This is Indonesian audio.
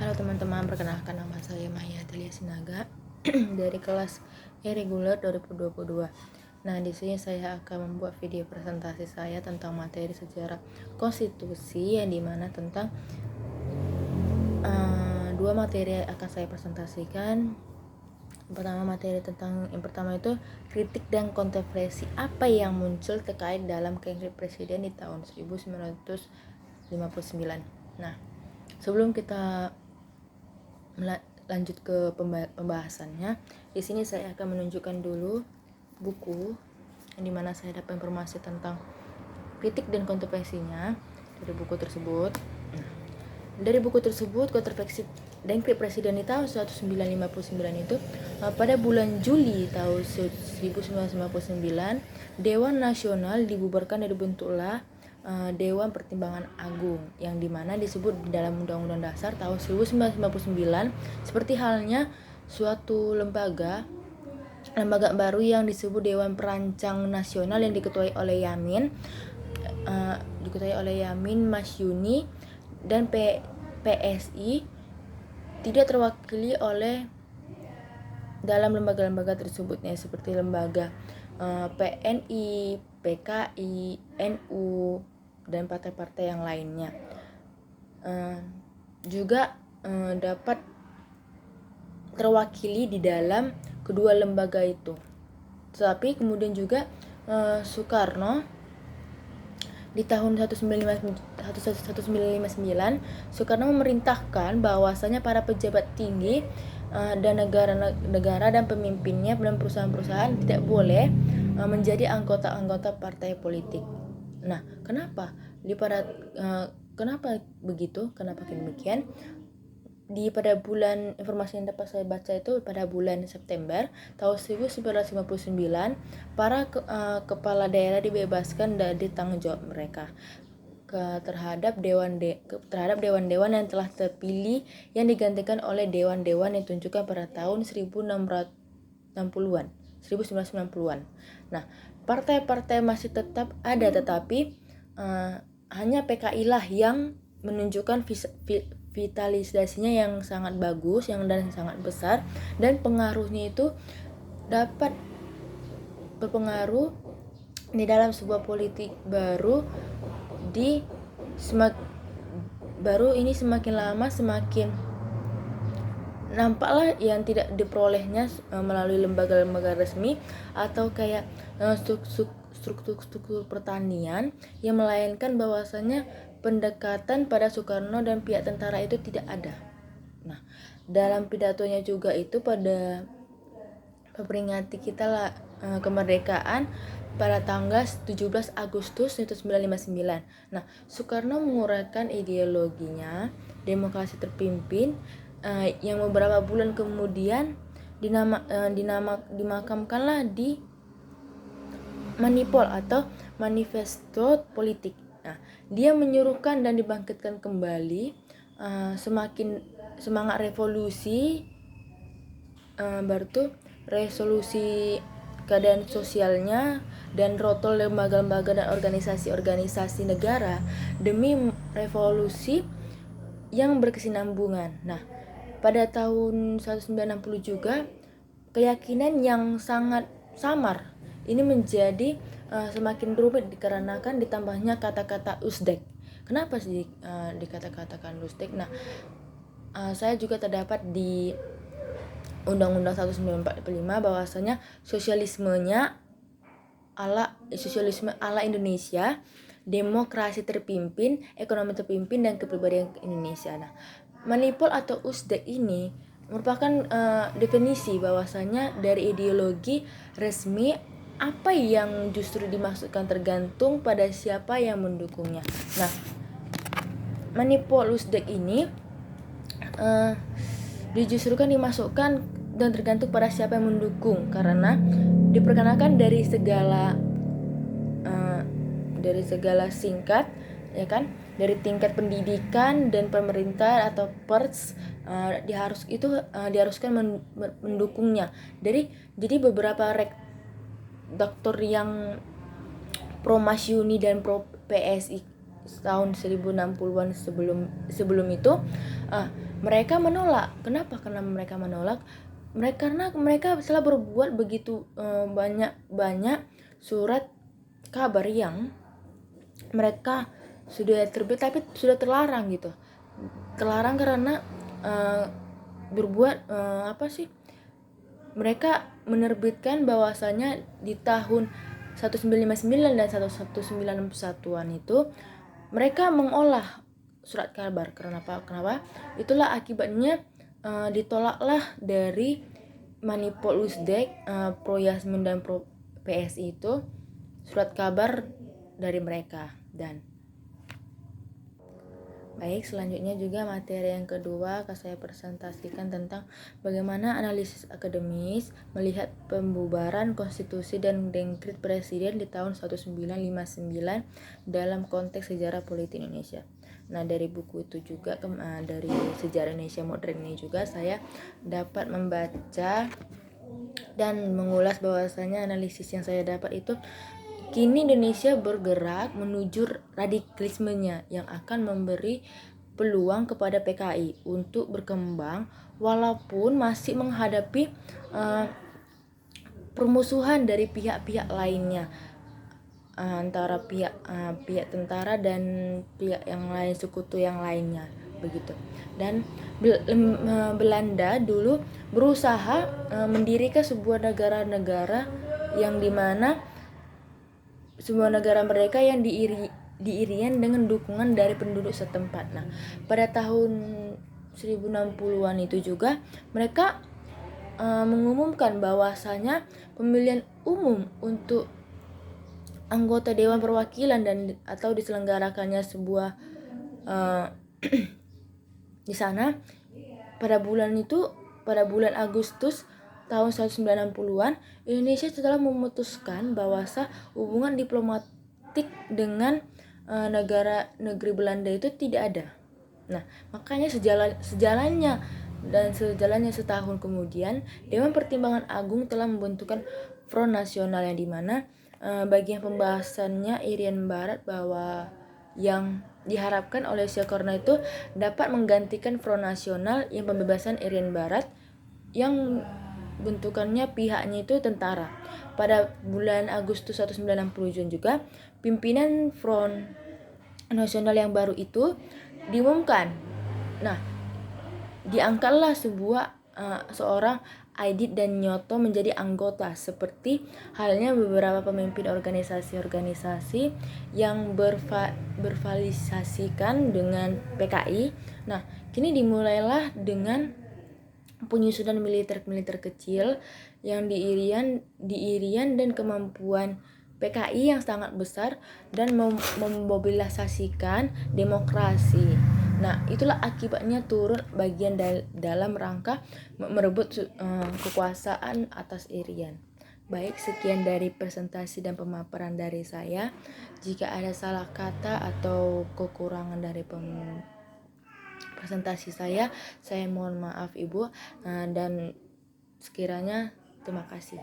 Halo teman-teman, perkenalkan nama saya Maya Telia Sinaga dari kelas E Reguler 2022. Nah, di sini saya akan membuat video presentasi saya tentang materi sejarah konstitusi yang dimana tentang dua materi yang akan saya presentasikan. Yang pertama itu kritik dan kontroversi apa yang muncul terkait dalam Kongres Presiden di tahun 1959. Nah, sebelum kita lanjut ke pembahasannya, di sini saya akan menunjukkan dulu buku yang dimana saya dapat informasi tentang kritik dan kontroversinya dari buku tersebut. Dari buku tersebut, kontroversi Dekret Presiden di tahun 1959 itu pada bulan Juli tahun 1959 Dewan Nasional dibubarkan dan dibentuklah Dewan Pertimbangan Agung yang dimana disebut di dalam Undang-Undang Dasar tahun 1959 seperti halnya suatu lembaga baru yang disebut Dewan Perancang Nasional yang diketuai oleh Yamin Masyuni dan PSI tidak terwakili oleh dalam lembaga-lembaga tersebutnya seperti lembaga PNI, PKI, NU dan partai-partai yang lainnya. Juga dapat terwakili di dalam kedua lembaga itu. Tetapi kemudian juga Soekarno di tahun 1959 Soekarno memerintahkan bahwasanya para pejabat tinggi dan negara dan pemimpinnya dan perusahaan-perusahaan tidak boleh menjadi anggota-anggota partai politik. Nah, kenapa begitu? Kenapa demikian? Pada bulan informasi yang dapat saya baca itu pada bulan September tahun 1959 para kepala daerah dibebaskan dari tanggung jawab mereka terhadap dewan-dewan yang telah terpilih yang digantikan oleh dewan-dewan yang ditunjukkan pada tahun 1960-an. Nah, partai-partai masih tetap ada tetapi hanya PKI lah yang menunjukkan vitalisasinya yang sangat bagus dan sangat besar, dan pengaruhnya itu dapat berpengaruh di dalam sebuah politik baru semakin lama semakin nampaklah yang tidak diperolehnya melalui lembaga-lembaga resmi atau kayak struktur pertanian yang melainkan bahwasanya pendekatan pada Soekarno dan pihak tentara itu tidak ada. Nah, dalam pidatonya juga itu pada memperingati kita kemerdekaan pada tanggal 17 Agustus 1959. Nah, Soekarno menguraikan ideologinya demokrasi terpimpin yang beberapa bulan kemudian dimakamkanlah di Manipol atau Manifesto Politik. Nah, dia menyuruhkan dan dibangkitkan kembali semakin semangat revolusi resolusi keadaan sosialnya dan rotol lembaga-lembaga dan organisasi-organisasi negara demi revolusi yang berkesinambungan. Nah, pada tahun 1960 juga keyakinan yang sangat samar ini menjadi semakin rumit dikarenakan ditambahnya kata-kata Uzbek. Kenapa sih dikata-katakan Uzbek? Nah, saya juga terdapat di Undang-Undang 1945 bahwasanya sosialisme ala Indonesia, demokrasi terpimpin, ekonomi terpimpin, dan kepribadian Indonesia. Nah, Manipol atau Uzbek ini merupakan definisi bahwasanya dari ideologi resmi apa yang justru dimaksudkan tergantung pada siapa yang mendukungnya. Nah, Manipol Uzbek ini dijustrukan dimasukkan dan tergantung pada siapa yang mendukung karena diperkenalkan dari segala singkat, ya kan, dari tingkat pendidikan dan pemerintah atau pers diharuskan mendukungnya. Jadi beberapa doktor yang pro Masyuni dan pro PSI tahun 1060-an sebelum itu mereka menolak. Kenapa? Karena mereka menolak. Karena mereka telah berbuat begitu banyak surat kabar yang mereka sudah terbit tapi sudah terlarang gitu. Terlarang karena berbuat mereka menerbitkan bahwasanya di tahun 1959 dan 1961-an itu mereka mengolah surat kabar. Kenapa? Itulah akibatnya ditolaklah dari Manipul Usdek, Pro Yasmin dan Pro PSI itu surat kabar dari mereka. Dan baik, selanjutnya juga materi yang kedua akan saya presentasikan tentang bagaimana analisis akademis melihat pembubaran konstitusi dan dekret presiden di tahun 1959 dalam konteks sejarah politik Indonesia. Nah, dari buku itu juga dari Sejarah Indonesia Modern ini juga saya dapat membaca dan mengulas bahwasanya analisis yang saya dapat itu kini Indonesia bergerak menuju radikalismenya yang akan memberi peluang kepada PKI untuk berkembang walaupun masih menghadapi permusuhan dari pihak-pihak lainnya, antara pihak tentara dan pihak yang lain, sekutu yang lainnya begitu. Dan Belanda dulu berusaha mendirikan sebuah negara-negara yang dimana sebuah negara mereka yang diirian dengan dukungan dari penduduk setempat. Nah, pada tahun 1060-an itu juga mereka mengumumkan bahwasanya pemilihan umum untuk anggota Dewan Perwakilan dan atau diselenggarakannya sebuah di sana pada bulan Agustus tahun 1960-an, Indonesia telah memutuskan bahwa hubungan diplomatik dengan negeri Belanda itu tidak ada. Nah, makanya sejalannya setahun kemudian, Dewan Pertimbangan Agung telah membentukkan Front Nasional yang dimana bagian pembahasannya Irian Barat bahwa yang diharapkan oleh Soekarno itu dapat menggantikan Front Nasional yang pembebasan Irian Barat yang bentukannya pihaknya itu tentara. Pada bulan Agustus 1960 juga pimpinan Front Nasional yang baru itu diumumkan. Nah, diangkatlah seorang Aidit dan Nyoto menjadi anggota, seperti halnya beberapa pemimpin organisasi-organisasi yang berfiliasikan dengan PKI. Nah, kini dimulailah dengan penyusunan militer kecil yang diirian dan kemampuan PKI yang sangat besar dan memobilisasikan demokrasi. Nah, itulah akibatnya turun bagian dalam rangka merebut kekuasaan atas Irian. Baik, sekian dari presentasi dan pemaparan dari saya. Jika ada salah kata atau kekurangan dari presentasi saya mohon maaf Ibu, dan sekiranya terima kasih.